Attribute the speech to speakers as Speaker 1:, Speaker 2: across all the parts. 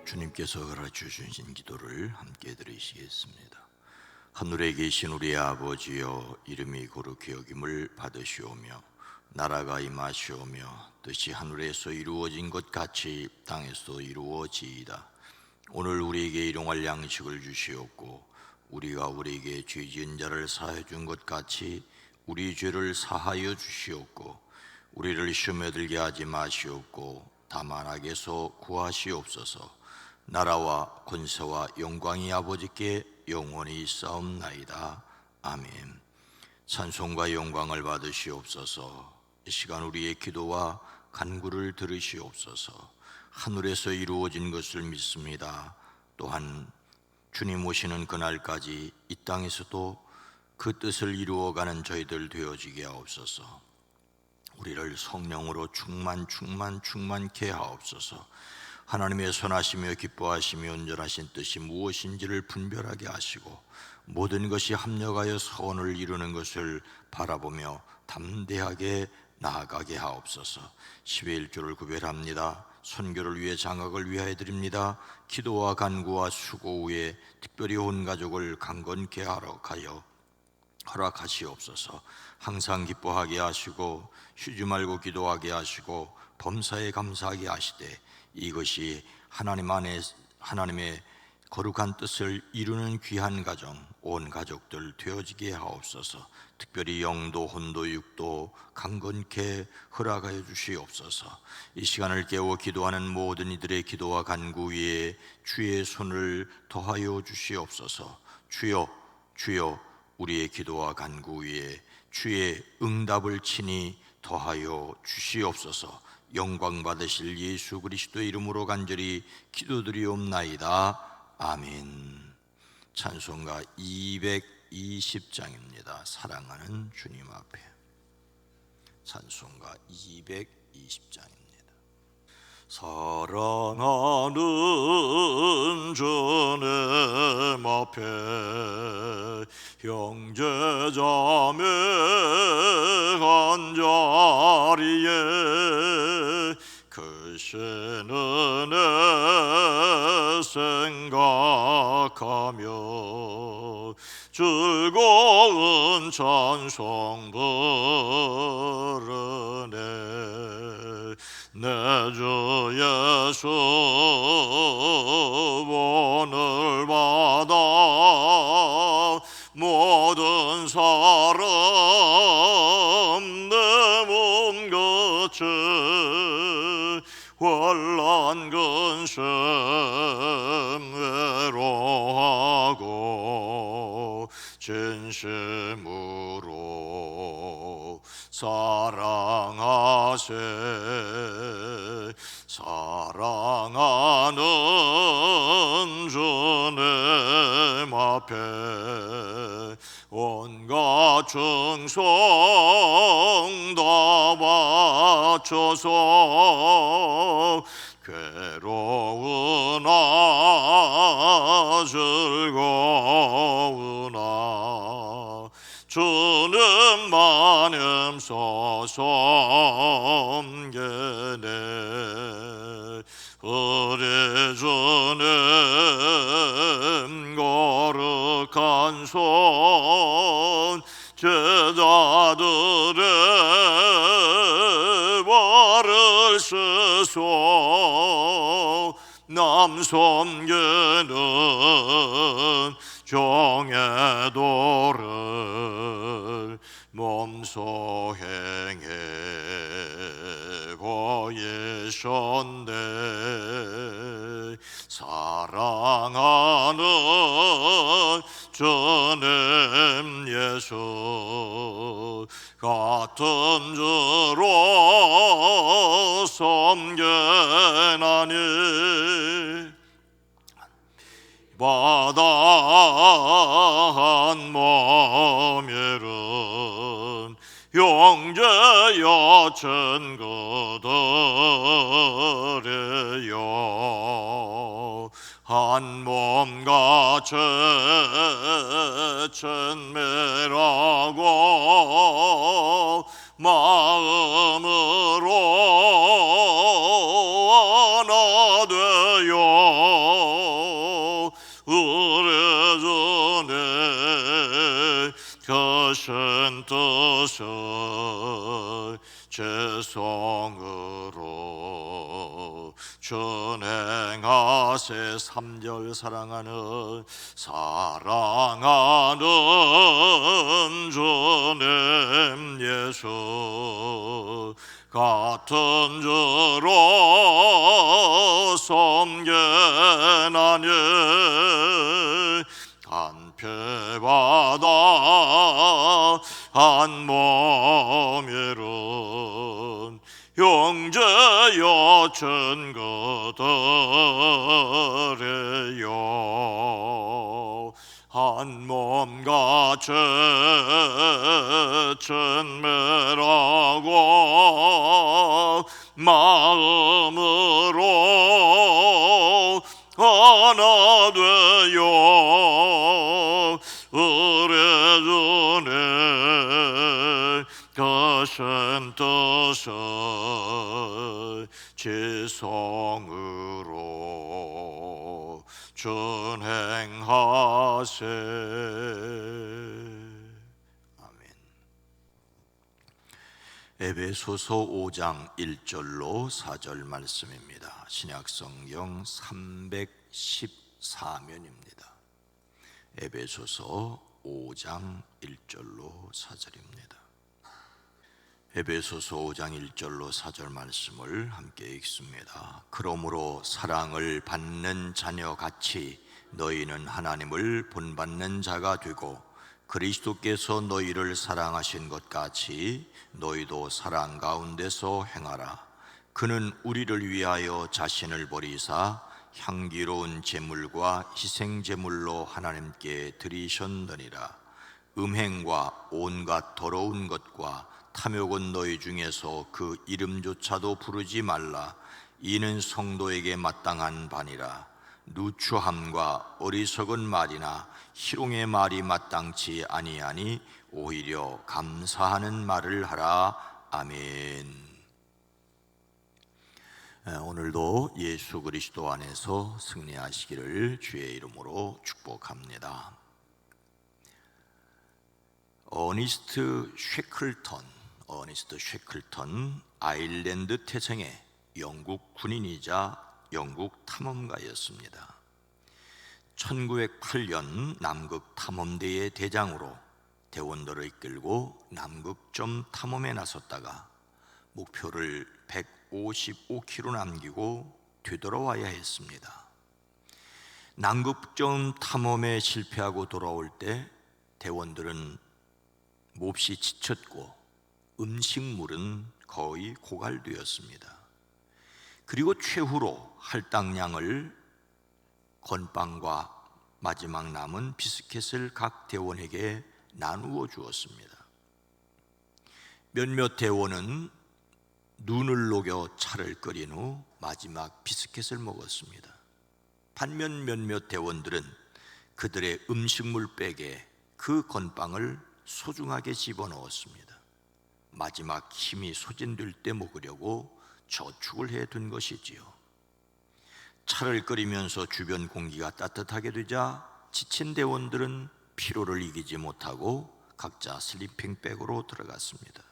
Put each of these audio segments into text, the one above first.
Speaker 1: 주님께서 가르쳐주신 기도를 함께 드리시겠습니다. 하늘에 계신 우리 아버지여, 이름이 거룩히 여김을 받으시오며 나라가 임하시오며 뜻이 하늘에서 이루어진 것 같이 땅에서도 이루어지이다. 오늘 우리에게 일용할 양식을 주시옵고 우리가 우리에게 죄 지은 자를 사하여 준 것 같이 우리 죄를 사하여 주시옵고 우리를 시험에 들게 하지 마시옵고 다만 악에서 구하시옵소서. 나라와 권세와 영광이 아버지께 영원히 있사옵나이다. 아멘. 찬송과 영광을 받으시옵소서. 이 시간 우리의 기도와 간구를 들으시옵소서. 하늘에서 이루어진 것을 믿습니다. 또한 주님 오시는 그날까지 이 땅에서도 그 뜻을 이루어가는 저희들 되어지게 하옵소서. 우리를 성령으로 충만케 하옵소서. 하나님의 선하시며 기뻐하시며 온전하신 뜻이 무엇인지를 분별하게 하시고 모든 것이 합력하여 선을 이루는 것을 바라보며 담대하게 나아가게 하옵소서. 10의 1조를 구별합니다. 선교를 위해 장학을 위하여 드립니다. 기도와 간구와 수고 후에 특별히 온 가족을 강건케 하여 허락하시옵소서. 항상 기뻐하게 하시고 쉬지 말고 기도하게 하시고 범사에 감사하게 하시되 이것이 하나님의 거룩한 뜻을 이루는 귀한 가정, 온 가족들 되어지게 하옵소서. 특별히 영도, 혼도, 육도 강건케 허락하여 주시옵소서. 이 시간을 깨워 기도하는 모든 이들의 기도와 간구 위에 주의 손을 더하여 주시옵소서. 주여 우리의 기도와 간구 위에 주의 응답을 친히 더하여 주시옵소서. 영광 받으실 예수 그리스도의 이름으로 간절히 기도드리옵나이다. 아멘. 찬송가 220장입니다. 사랑하는 주님 앞에. 찬송가 220장입니다. 사랑하는 주님 앞에 형제자매 한 자리에 크신 은혜 생각하며 즐거운 찬송 부르네. 내 주 예수 오늘 받아 모든 사람 내 몸 끝에 환난 근심 외로워하고 진심으로 사랑하세. 사랑하는 주님 앞에 온갖 충성 다 바쳐서 괴로우나 즐거우나 주님만 섬기네. 우리 주님 거룩한 손 제자들의 발을 쓰소. 남 섬기는 종의 도를 몸소 행해 보이셨네. 사랑하는 주님 예수 같은 주로 섬겨나니 바다 한 몸이른 형제여 친구들이여 한 몸같이 친밀하고 마음으로 하나 되어 뜻을 죄성으로 준행하세. 3절 사랑하는 주님 예수 같은 주로 섬겨나니 간패받아 한 몸이론 형제여 친구들이여 한 몸 같이 친밀하고 마음으로 하나 되어 우리 주님 가신 뜻을 지성으로 준행하세. 아멘. 에베소서 5장 1절로 4절 말씀입니다. 신약성경 314면입니다. 에베소서 5장 1절로 4절입니다. 에베소서 5장 1절로 4절 말씀을 함께 읽습니다. 그러므로 사랑을 받는 자녀같이 너희는 하나님을 본받는 자가 되고 그리스도께서 너희를 사랑하신 것 같이 너희도 사랑 가운데서 행하라. 그는 우리를 위하여 자신을 버리사 향기로운 제물과 희생제물로 하나님께 드리셨느니라. 음행과 온갖 더러운 것과 탐욕은 너희 중에서 그 이름조차도 부르지 말라. 이는 성도에게 마땅한 바니라. 누추함과 어리석은 말이나 희롱의 말이 마땅치 아니하니 오히려 감사하는 말을 하라. 아멘. 오늘도 예수 그리스도 안에서 승리하시기를 주의 이름으로 축복합니다. 어니스트 쉐클턴, 아일랜드 태생의 영국 군인이자 영국 탐험가였습니다. 1908년 남극 탐험대의 대장으로 대원들을 이끌고 남극점 탐험에 나섰다가 목표를 155km 남기고 되돌아와야 했습니다. 남극점 탐험에 실패하고 돌아올 때 대원들은 몹시 지쳤고 음식물은 거의 고갈되었습니다. 그리고 최후로 할당량을 건빵과 마지막 남은 비스켓을 각 대원에게 나누어 주었습니다. 몇몇 대원은 눈을 녹여 차를 끓인 후 마지막 비스켓을 먹었습니다. 반면 몇몇 대원들은 그들의 음식물 백에 그 건빵을 소중하게 집어넣었습니다. 마지막 힘이 소진될 때 먹으려고 저축을 해둔 것이지요. 차를 끓이면서 주변 공기가 따뜻하게 되자 지친 대원들은 피로를 이기지 못하고 각자 슬리핑백으로 들어갔습니다.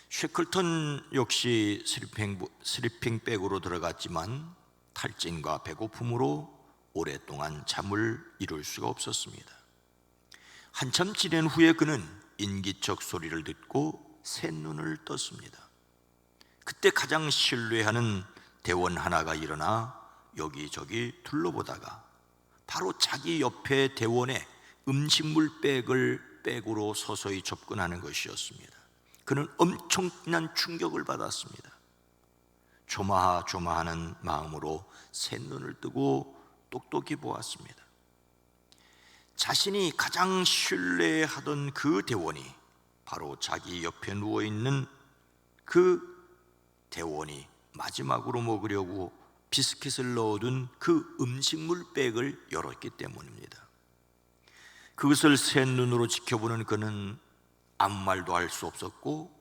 Speaker 1: 쉐클턴 역시 슬리핑백으로 들어갔지만 탈진과 배고픔으로 오랫동안 잠을 이룰 수가 없었습니다. 한참 지낸 후에 그는 인기척 소리를 듣고 샌눈을 떴습니다. 그때 가장 신뢰하는 대원 하나가 일어나 여기저기 둘러보다가 바로 자기 옆에 대원의 음식물 백으로 서서히 접근하는 것이었습니다. 그는 엄청난 충격을 받았습니다. 조마조마하는 마음으로 샌눈을 뜨고 똑똑히 보았습니다. 자신이 가장 신뢰하던 그 대원이 바로 자기 옆에 누워있는 그 대원이 마지막으로 먹으려고 비스킷을 넣어둔 그 음식물 백을 열었기 때문입니다. 그것을 샌눈으로 지켜보는 그는 아무 말도 할 수 없었고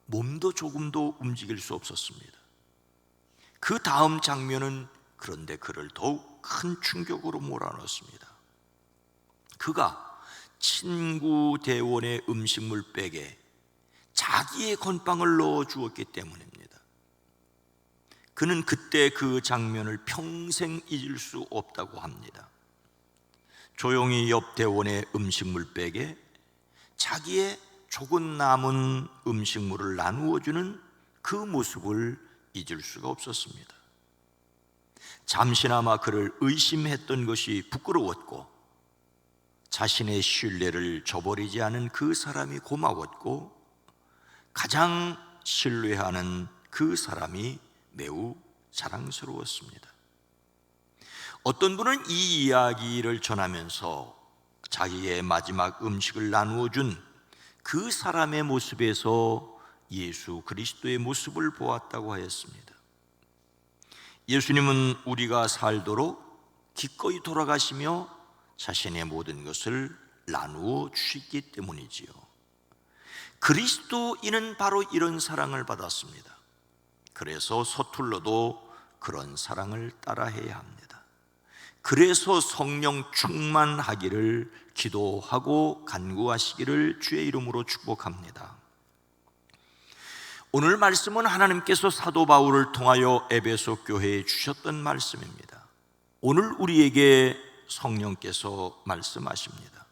Speaker 1: 몸도 조금도 움직일 수 없었습니다. 그 다음 장면은 그런데 그를 더욱 큰 충격으로 몰아넣었습니다. 그가 친구 대원의 음식물 백에 자기의 건빵을 넣어 주었기 때문입니다. 그는 그때 그 장면을 평생 잊을 수 없다고 합니다. 조용히 옆 대원의 음식물백에 자기의 조금 남은 음식물을 나누어 주는 그 모습을 잊을 수가 없었습니다. 잠시나마 그를 의심했던 것이 부끄러웠고, 자신의 신뢰를 저버리지 않은 그 사람이 고마웠고, 가장 신뢰하는 그 사람이 매우 자랑스러웠습니다. 어떤 분은 이 이야기를 전하면서 자기의 마지막 음식을 나누어 준 그 사람의 모습에서 예수 그리스도의 모습을 보았다고 하였습니다. 예수님은 우리가 살도록 기꺼이 돌아가시며 자신의 모든 것을 나누어 주시기 때문이지요. 그리스도인은 바로 이런 사랑을 받았습니다. 그래서 서툴러도 그런 사랑을 따라해야 합니다. 그래서 성령 충만하기를 기도하고 간구하시기를 주의 이름으로 축복합니다. 오늘 말씀은 하나님께서 사도 바울을 통하여 에베소 교회에 주셨던 말씀입니다. 오늘 우리에게 성령께서 말씀하십니다.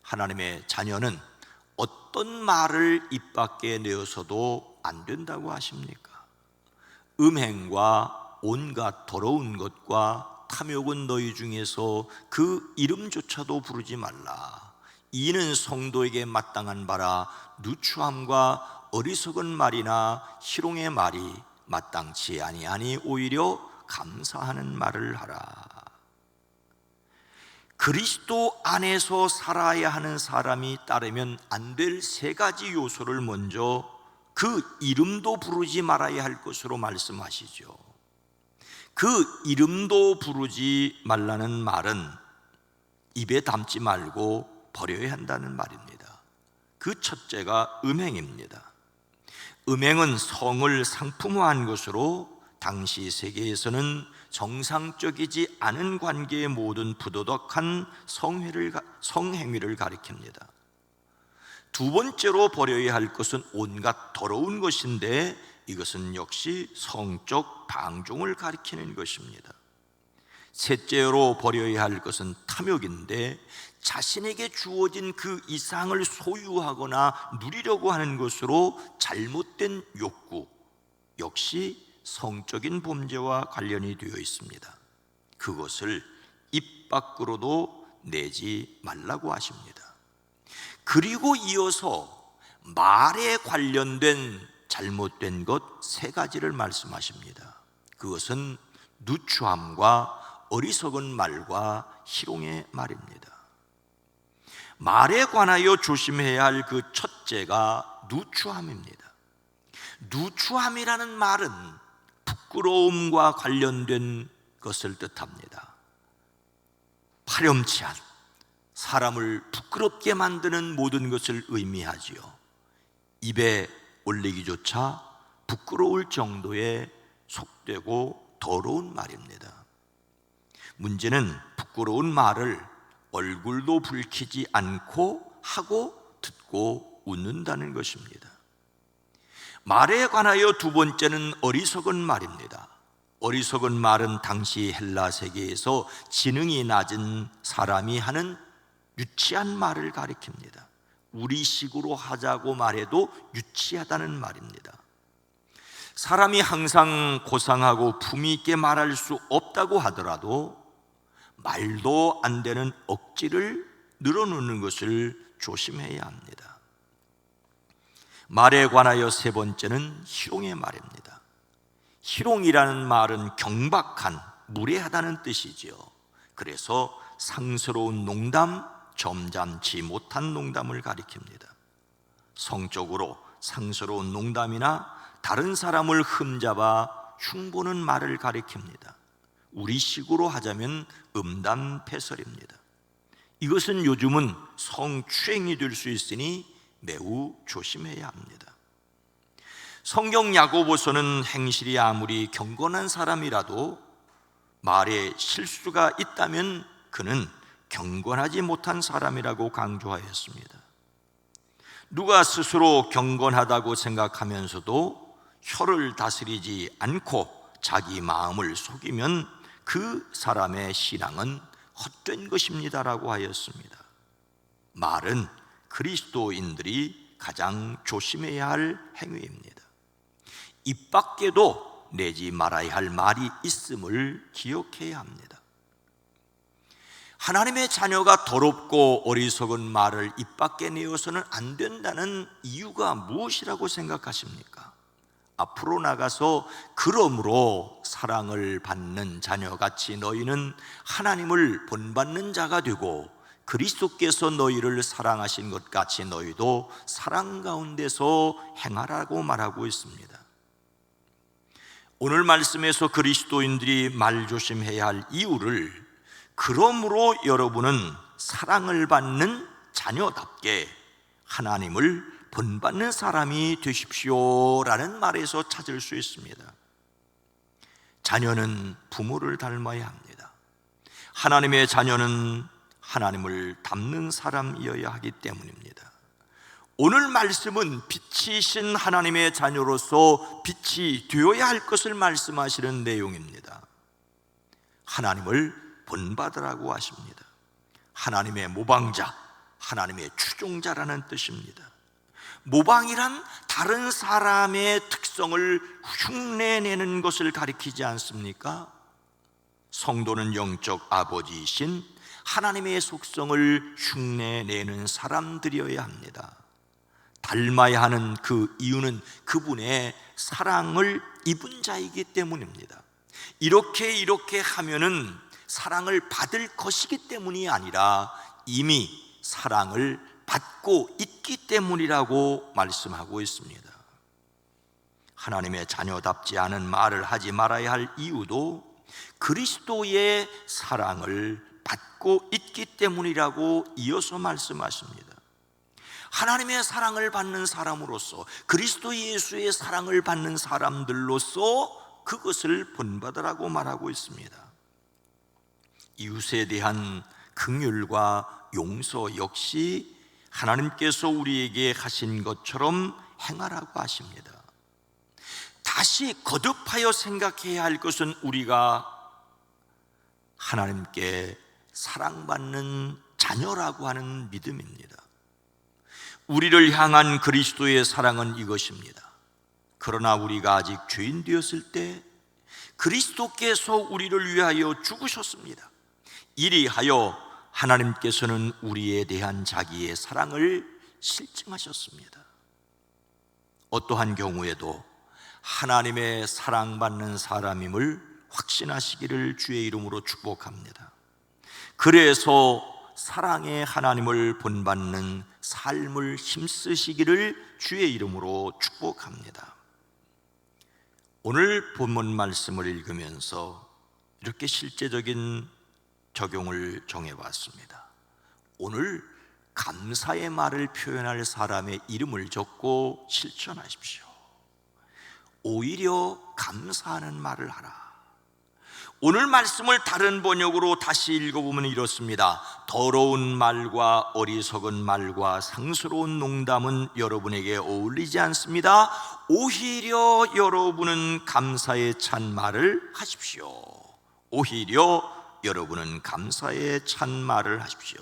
Speaker 1: 하나님의 자녀는 어떤 말을 입 밖에 내어서도 안 된다고 하십니까? 음행과 온갖 더러운 것과 탐욕은 너희 중에서 그 이름조차도 부르지 말라. 이는 성도에게 마땅한 바라. 누추함과 어리석은 말이나 희롱의 말이 마땅치 아니하니 오히려 감사하는 말을 하라. 그리스도 안에서 살아야 하는 사람이 따르면 안 될 세 가지 요소를 먼저 그 이름도 부르지 말아야 할 것으로 말씀하시죠. 그 이름도 부르지 말라는 말은 입에 담지 말고 버려야 한다는 말입니다. 그 첫째가 음행입니다. 음행은 성을 상품화한 것으로 당시 세계에서는 정상적이지 않은 관계의 모든 부도덕한 성행위를 가리킵니다. 두 번째로 버려야 할 것은 온갖 더러운 것인데, 이것은 역시 성적 방종을 가리키는 것입니다. 셋째로 버려야 할 것은 탐욕인데, 자신에게 주어진 그 이상을 소유하거나 누리려고 하는 것으로 잘못된 욕구, 역시 성적인 범죄와 관련이 되어 있습니다. 그것을 입 밖으로도 내지 말라고 하십니다. 그리고 이어서 말에 관련된 잘못된 것 세 가지를 말씀하십니다. 그것은 누추함과 어리석은 말과 희롱의 말입니다. 말에 관하여 조심해야 할 그 첫째가 누추함입니다. 누추함이라는 말은 부끄러움과 관련된 것을 뜻합니다. 파렴치한, 사람을 부끄럽게 만드는 모든 것을 의미하지요. 입에 올리기조차 부끄러울 정도의 속되고 더러운 말입니다. 문제는 부끄러운 말을 얼굴도 붉히지 않고 하고 듣고 웃는다는 것입니다. 말에 관하여 두 번째는 어리석은 말입니다. 어리석은 말은 당시 헬라 세계에서 지능이 낮은 사람이 하는 유치한 말을 가리킵니다. 우리식으로 하자고 말해도 유치하다는 말입니다. 사람이 항상 고상하고 품위 있게 말할 수 없다고 하더라도 말도 안 되는 억지를 늘어놓는 것을 조심해야 합니다. 말에 관하여 세 번째는 희롱의 말입니다. 희롱이라는 말은 경박한, 무례하다는 뜻이지요. 그래서 상스러운 농담, 점잖지 못한 농담을 가리킵니다. 성적으로 상스러운 농담이나 다른 사람을 흠잡아 흉보는 말을 가리킵니다. 우리식으로 하자면 음담패설입니다. 이것은 요즘은 성추행이 될 수 있으니 매우 조심해야 합니다. 성경 야고보서는 행실이 아무리 경건한 사람이라도 말에 실수가 있다면 그는 경건하지 못한 사람이라고 강조하였습니다. 누가 스스로 경건하다고 생각하면서도 혀를 다스리지 않고 자기 마음을 속이면 그 사람의 신앙은 헛된 것입니다라고 하였습니다. 말은 그리스도인들이 가장 조심해야 할 행위입니다. 입 밖에도 내지 말아야 할 말이 있음을 기억해야 합니다. 하나님의 자녀가 더럽고 어리석은 말을 입 밖에 내어서는 안 된다는 이유가 무엇이라고 생각하십니까? 앞으로 나가서 그러므로 사랑을 받는 자녀같이 너희는 하나님을 본받는 자가 되고 그리스도께서 너희를 사랑하신 것 같이 너희도 사랑 가운데서 행하라고 말하고 있습니다. 오늘 말씀에서 그리스도인들이 말조심해야 할 이유를 그러므로 여러분은 사랑을 받는 자녀답게 하나님을 본받는 사람이 되십시오라는 말에서 찾을 수 있습니다. 자녀는 부모를 닮아야 합니다. 하나님의 자녀는 하나님을 닮는 사람이어야 하기 때문입니다. 오늘 말씀은 빛이신 하나님의 자녀로서 빛이 되어야 할 것을 말씀하시는 내용입니다. 하나님을 본받으라고 하십니다. 하나님의 모방자, 하나님의 추종자라는 뜻입니다. 모방이란 다른 사람의 특성을 흉내내는 것을 가리키지 않습니까? 성도는 영적 아버지이신 하나님의 속성을 흉내내는 사람들이어야 합니다. 닮아야 하는 그 이유는 그분의 사랑을 입은 자이기 때문입니다. 이렇게 하면은 사랑을 받을 것이기 때문이 아니라 이미 사랑을 받고 있기 때문이라고 말씀하고 있습니다. 하나님의 자녀답지 않은 말을 하지 말아야 할 이유도 그리스도의 사랑을 받고 있기 때문이라고 이어서 말씀하십니다. 하나님의 사랑을 받는 사람으로서, 그리스도 예수의 사랑을 받는 사람들로서 그것을 본받으라고 말하고 있습니다. 이웃에 대한 긍휼과 용서 역시 하나님께서 우리에게 하신 것처럼 행하라고 하십니다. 다시 거듭하여 생각해야 할 것은 우리가 하나님께 사랑받는 자녀라고 하는 믿음입니다. 우리를 향한 그리스도의 사랑은 이것입니다. 그러나 우리가 아직 죄인 되었을 때 그리스도께서 우리를 위하여 죽으셨습니다. 이리하여 하나님께서는 우리에 대한 자기의 사랑을 실증하셨습니다. 어떠한 경우에도 하나님의 사랑받는 사람임을 확신하시기를 주의 이름으로 축복합니다. 그래서 사랑의 하나님을 본받는 삶을 힘쓰시기를 주의 이름으로 축복합니다. 오늘 본문 말씀을 읽으면서 이렇게 실제적인 적용을 정해봤습니다. 오늘 감사의 말을 표현할 사람의 이름을 적고 실천하십시오. 오히려 감사하는 말을 하라. 오늘 말씀을 다른 번역으로 다시 읽어보면 이렇습니다. 더러운 말과 어리석은 말과 상스러운 농담은 여러분에게 어울리지 않습니다. 오히려 여러분은 감사에 찬 말을 하십시오. 오히려 여러분은 감사에 찬 말을 하십시오.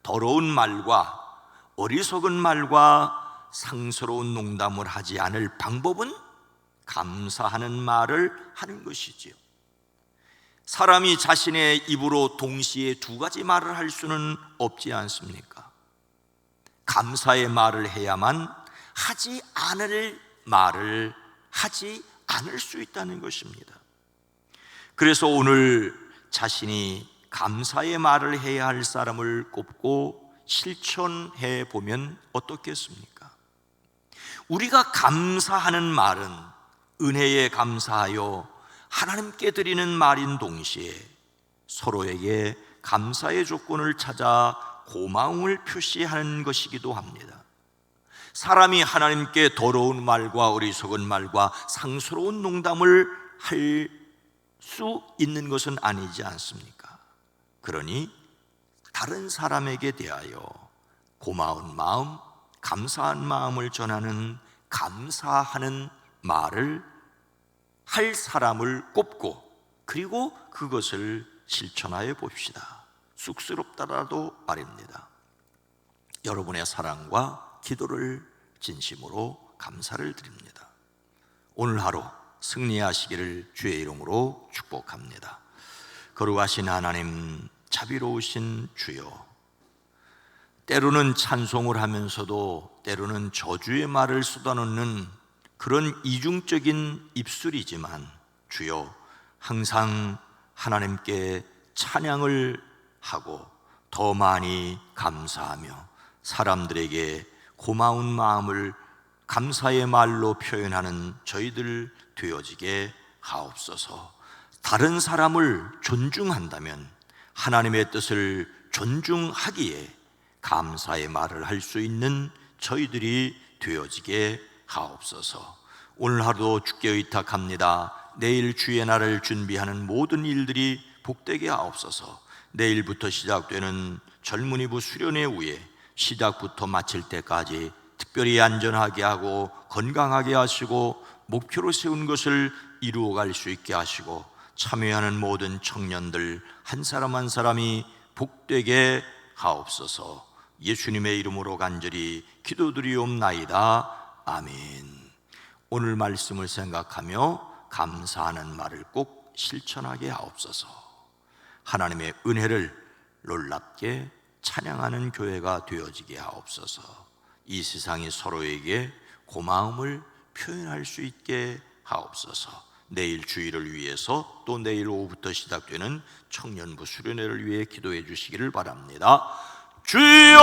Speaker 1: 더러운 말과 어리석은 말과 상스러운 농담을 하지 않을 방법은 감사하는 말을 하는 것이지요. 사람이 자신의 입으로 동시에 두 가지 말을 할 수는 없지 않습니까? 감사의 말을 해야만 하지 않을 말을 하지 않을 수 있다는 것입니다. 그래서 오늘 자신이 감사의 말을 해야 할 사람을 꼽고 실천해 보면 어떻겠습니까? 우리가 감사하는 말은 은혜에 감사하여 하나님께 드리는 말인 동시에 서로에게 감사의 조건을 찾아 고마움을 표시하는 것이기도 합니다. 사람이 하나님께 더러운 말과 어리석은 말과 상스러운 농담을 할 수 있는 것은 아니지 않습니까? 그러니 다른 사람에게 대하여 고마운 마음, 감사한 마음을 전하는 감사하는 말을 할 사람을 꼽고 그리고 그것을 실천하여 봅시다. 쑥스럽다라도 말입니다. 여러분의 사랑과 기도를 진심으로 감사를 드립니다. 오늘 하루 승리하시기를 주의 이름으로 축복합니다. 거룩하신 하나님, 자비로우신 주여, 때로는 찬송을 하면서도 때로는 저주의 말을 쏟아놓는 그런 이중적인 입술이지만 주여, 항상 하나님께 찬양을 하고 더 많이 감사하며 사람들에게 고마운 마음을 감사의 말로 표현하는 저희들 되어지게 하옵소서. 다른 사람을 존중한다면 하나님의 뜻을 존중하기에 감사의 말을 할 수 있는 저희들이 되어지게 하옵소서. 오늘 하루도 주께 의탁합니다. 내일 주의 날을 준비하는 모든 일들이 복되게 하옵소서. 내일부터 시작되는 젊은이부 수련회 후에 시작부터 마칠 때까지 특별히 안전하게 하고 건강하게 하시고 목표로 세운 것을 이루어갈 수 있게 하시고 참여하는 모든 청년들 한 사람 한 사람이 복되게 하옵소서. 예수님의 이름으로 간절히 기도드리옵나이다. 아멘. 오늘 말씀을 생각하며 감사하는 말을 꼭 실천하게 하옵소서. 하나님의 은혜를 놀랍게 찬양하는 교회가 되어지게 하옵소서. 이 세상이 서로에게 고마움을 표현할 수 있게 하옵소서. 내일 주일을 위해서 또 내일 오후부터 시작되는 청년부 수련회를 위해 기도해 주시기를 바랍니다. 주여!